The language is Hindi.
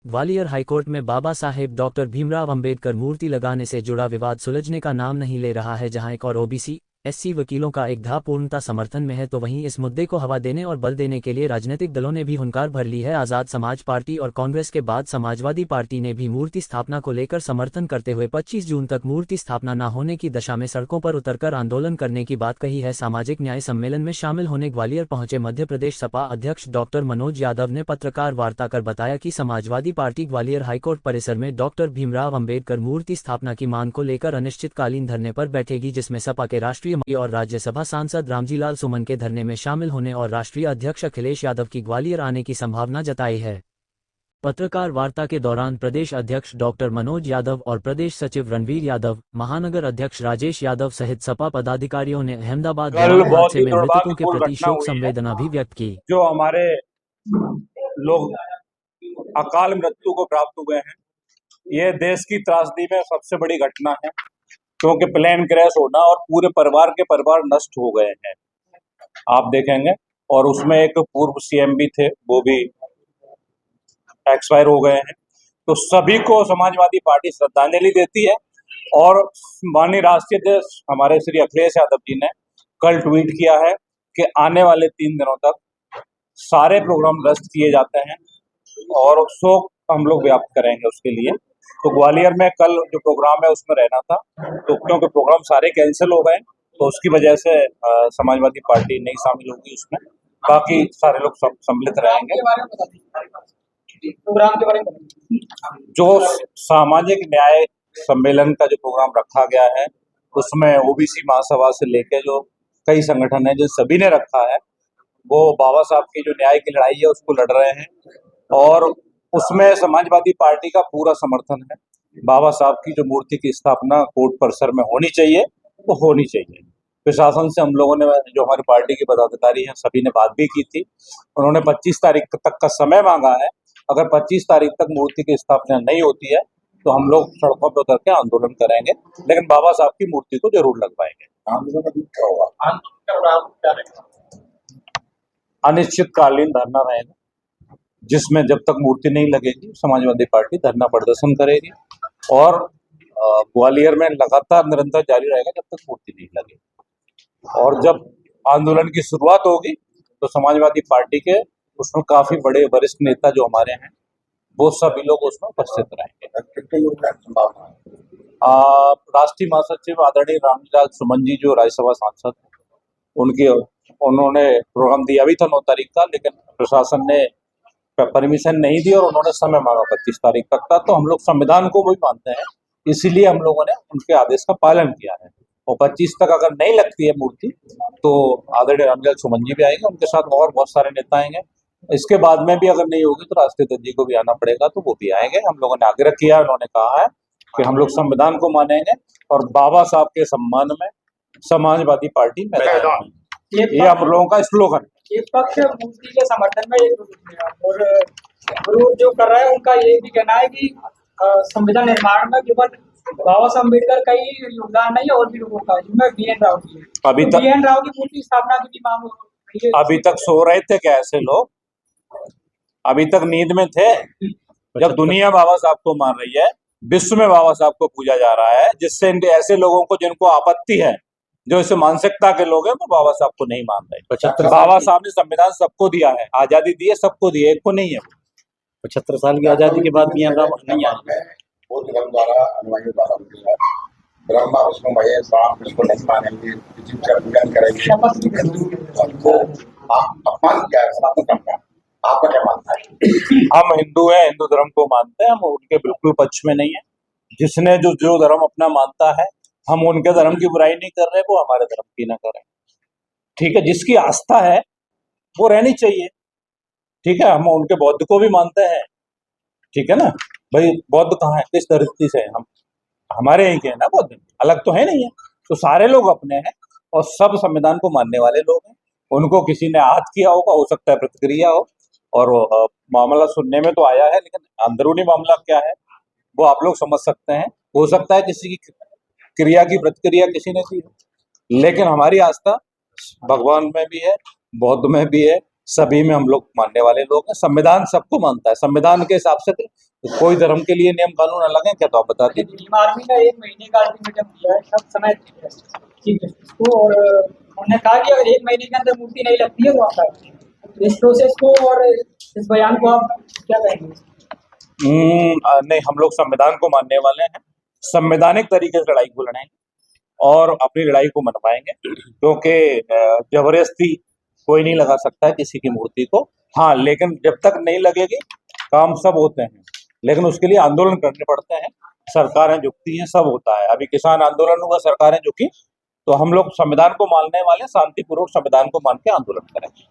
ग्वालियर हाईकोर्ट में बाबा साहेब डॉक्टर भीमराव अंबेडकर मूर्ति लगाने से जुड़ा विवाद सुलझने का नाम नहीं ले रहा है। जहां एक और ओबीसी एससी वकीलों का एक धा पूर्णता समर्थन में है, तो वहीं इस मुद्दे को हवा देने और बल देने के लिए राजनीतिक दलों ने भी हुंकार भर ली है। आजाद समाज पार्टी और कांग्रेस के बाद समाजवादी पार्टी ने भी मूर्ति स्थापना को लेकर समर्थन करते हुए 25 जून तक मूर्ति स्थापना न होने की दशा में सड़कों पर उतरकर आंदोलन करने की बात कही है। सामाजिक न्याय सम्मेलन में शामिल होने ग्वालियर पहुंचे मध्य प्रदेश सपा अध्यक्ष डॉक्टर मनोज यादव ने पत्रकार वार्ता कर बताया कि समाजवादी पार्टी ग्वालियर हाईकोर्ट परिसर में डॉक्टर भीमराव अंबेडकर मूर्ति स्थापना की मांग को लेकर अनिश्चितकालीन धरने पर बैठेगी, जिसमें सपा के राष्ट्रीय और राज्यसभा सांसद रामजीलाल सुमन के धरने में शामिल होने और राष्ट्रीय अध्यक्ष अखिलेश यादव की ग्वालियर आने की संभावना जताई है। पत्रकार वार्ता के दौरान प्रदेश अध्यक्ष डॉक्टर मनोज यादव और प्रदेश सचिव रणवीर यादव, महानगर अध्यक्ष राजेश यादव सहित सपा पदाधिकारियों ने अहमदाबाद हादसे में मृतकों के प्रति शोक संवेदना भी व्यक्त की। जो हमारे लोग अकाल मृत्यु को प्राप्त हुए हैं, ये देश की त्रासदी में सबसे बड़ी घटना है, क्योंकि प्लेन क्रैश होना और पूरे परिवार के परिवार नष्ट हो गए हैं, आप देखेंगे। और उसमें एक पूर्व सीएम भी थे, वो भी एक्सपायर हो गए हैं। तो सभी को समाजवादी पार्टी श्रद्धांजलि देती है। और माननीय राष्ट्रीय अध्यक्ष हमारे श्री अखिलेश यादव जी ने कल ट्वीट किया है कि आने वाले 3 दिनों तक सारे प्रोग्राम रद्द किए जाते हैं और शोक हम लोग व्याप्त करेंगे उसके लिए। तो ग्वालियर में कल जो प्रोग्राम है उसमें रहना था, तो क्योंकि प्रोग्राम सारे कैंसिल हो गए, तो उसकी वजह से समाजवादी पार्टी नहीं शामिल होगी उसमें। बाकी सारे लोग सम्मिलित रहेंगे। प्रोग्राम के बारे में जो सामाजिक न्याय सम्मेलन का जो प्रोग्राम रखा गया है, उसमें ओबीसी महासभा से लेके जो कई संगठन है, जो सभी ने रखा है, वो बाबा साहब की जो न्याय की लड़ाई है उसको लड़ रहे हैं और उसमें समाजवादी पार्टी का पूरा समर्थन है। बाबा साहब की जो मूर्ति की स्थापना कोर्ट परिसर में होनी चाहिए, वो होनी चाहिए। प्रशासन से हम लोगों ने, जो हमारी पार्टी के पदाधिकारी हैं, सभी ने बात भी की थी। उन्होंने 25 तारीख तक का समय मांगा है। अगर 25 तारीख तक मूर्ति की स्थापना नहीं होती है तो हम लोग सड़कों पर उतर के आंदोलन करेंगे, लेकिन बाबा साहब की मूर्ति को जरूर लगवाएंगे। अनिश्चितकालीन धरना रहेगा, जिसमें जब तक मूर्ति नहीं लगेगी समाजवादी पार्टी धरना प्रदर्शन करेगी और ग्वालियर में लगातार निरंतर जारी रहेगा जब तक मूर्ति नहीं लगेगी। और जब आंदोलन की शुरुआत होगी तो समाजवादी पार्टी के उसमें काफी बड़े वरिष्ठ नेता जो हमारे हैं, वो सभी लोग उसमें उपस्थित रहेंगे। राष्ट्रीय महासचिव आदरणीय रामजीलाल सुमन जी जो राज्यसभा सांसद हैं, उन्होंने प्रोग्राम दिया भी था 9 तारीख का, लेकिन प्रशासन ने परमिशन नहीं दी और उन्होंने समय मांगा 25 तारीख तक का। तो हम लोग संविधान को भी मानते हैं, इसीलिए हम लोगों ने उनके आदेश का पालन किया है। और 25 तक अगर नहीं लगती है मूर्ति तो आदरणीय रामजीलाल सुमन जी भी आएंगे, उनके साथ और बहुत सारे नेता आएंगे। इसके बाद में भी अगर नहीं होगी तो राष्ट्रीय अध्यक्ष जी को भी आना पड़ेगा, तो वो भी आएंगे। हम लोगों ने आग्रह किया, उन्होंने कहा है कि हम लोग संविधान को मानेंगे और बाबा साहब के सम्मान में समाजवादी पार्टी में ये हम लोगों का स्लोगन है। एक पक्ष मूर्ति के समर्थन में एक और विरोध जो कर रहा है, उनका ये भी कहना है कि संविधान निर्माण में केवल बाबा साहब अम्बेडकर का ही योगदान नहीं है, और भी लोगों का, जिनमें BN राव की है। अभी तक BN राव की मूर्ति स्थापना की भी मांग हो रही है। अभी तक सो रहे थे क्या ऐसे लोग? अभी तक नींद में थे? जब दुनिया बाबा साहब को मान रही है, विश्व में बाबा साहब को पूजा जा रहा है, जिससे ऐसे लोगों को जिनको आपत्ति है, जो इस मानसिकता के लोग हैं, वो बाबा साहब को नहीं मान रहे। बाबा साहब ने संविधान सबको दिया है, आजादी दी है, सबको दी है, एक को नहीं है। 75 साल की आजादी के बाद BN राव नहीं आए। वो धर्म द्वारा अनुयायियों द्वारा होती है। ब्रह्मा विष्णु महेश राम इसको नहीं मानेंगे, पूजन करेंगे, तो अपमान क्या है सनातन धर्म का? आपका क्या मानना है? हम हिंदू हैं, हिंदू धर्म को मानते हैं, हम उनके बिल्कुल पक्ष में नहीं है। जिसने जो धर्म अपना मानता है, हम उनके धर्म की बुराई नहीं कर रहे, वो हमारे धर्म की ना करें, ठीक है। जिसकी आस्था है वो रहनी चाहिए, ठीक है। हम उनके बौद्ध को भी मानते हैं, ठीक है ना भाई। बौद्ध कहाँ है, किस धरती से? हम हमारे यहीं के हैं ना बौद्ध, अलग तो है नहीं है। तो सारे लोग अपने हैं और सब संविधान को मानने वाले लोग हैं। उनको किसी ने आहत किया होगा, हो सकता है प्रतिक्रिया हो, और मामला सुनने में तो आया है, लेकिन अंदरूनी मामला क्या है वो आप लोग समझ सकते हैं। हो सकता है किसी की क्रिया की प्रतिक्रिया किसी ने की, लेकिन हमारी आस्था भगवान में भी है, बौद्ध में भी है, सभी में हम लोग मानने वाले लोग हैं। संविधान सबको मानता है, संविधान के हिसाब से तो कोई धर्म के लिए नियम कानून अलग है क्या, तो आप बता दीजिए। भीम आर्मी का 1 महीने का अल्टीमेटम दिया है सब समय चीफ जस्टिस को, और उन्होंने कहा कि अगर 1 महीने के अंदर मूर्ति नहीं लगती है वहाँ पर इस प्रोसेस को और इस बयान को आप क्या कहेंगे? नहीं, हम लोग संविधान को मानने वाले हैं, संवैधानिक तरीके से लड़ाई को लड़ेंगे और अपनी लड़ाई को मनवाएंगे, क्योंकि जबरदस्ती कोई नहीं लगा सकता है किसी की मूर्ति को। हाँ, लेकिन जब तक नहीं लगेगी काम सब होते हैं, लेकिन उसके लिए आंदोलन करने पड़ते हैं, सरकारें झुकती हैं, सब होता है। अभी किसान आंदोलन हुआ, सरकारें झुकी, तो हम लोग संविधान को मानने वाले शांतिपूर्वक संविधान को मान के आंदोलन करेंगे।